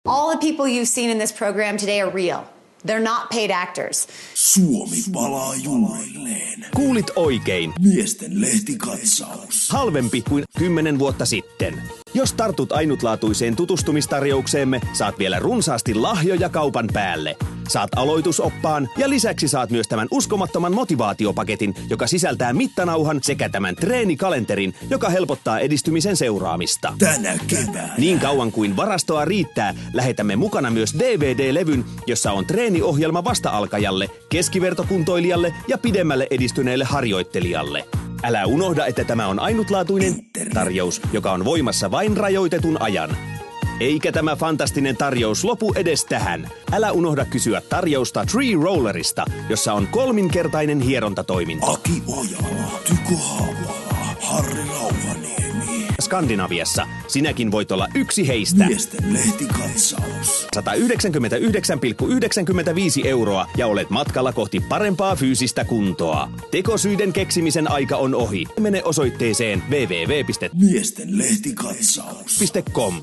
All the people you've seen in this program today are real. They're not paid actors. Suomi palaa jumilleen. Kuulit oikein. Miesten lehtikatsaus. Halvempi kuin 10 vuotta sitten. Jos tartut ainutlaatuiseen tutustumistarjoukseemme, saat vielä runsaasti lahjoja kaupan päälle. Saat aloitusoppaan ja lisäksi saat myös tämän uskomattoman motivaatiopaketin, joka sisältää mittanauhan sekä tämän treenikalenterin, joka helpottaa edistymisen seuraamista. Tänä keväänä. Niin kauan kuin varastoa riittää, lähetämme mukana myös DVD-levyn, jossa on treeniohjelma vasta-alkajalle, keskivertokuntoilijalle ja pidemmälle edistyneelle harjoittelijalle. Älä unohda, että tämä on ainutlaatuinen tarjous, joka on voimassa vain rajoitetun ajan. Eikä tämä fantastinen tarjous lopu edes tähän. Älä unohda kysyä tarjousta Tree Rollerista, jossa on 3-kertainen hierontatoiminta. Aki Ojala, Tyko Haapala, Harri Rauhaniemi. Skandinaviassa sinäkin voit olla yksi heistä. Miesten lehtikatsaus. 199,95 € ja olet matkalla kohti parempaa fyysistä kuntoa. Tekosyiden keksimisen aika on ohi. Mene osoitteeseen www.miestenlehtikatsaus.com.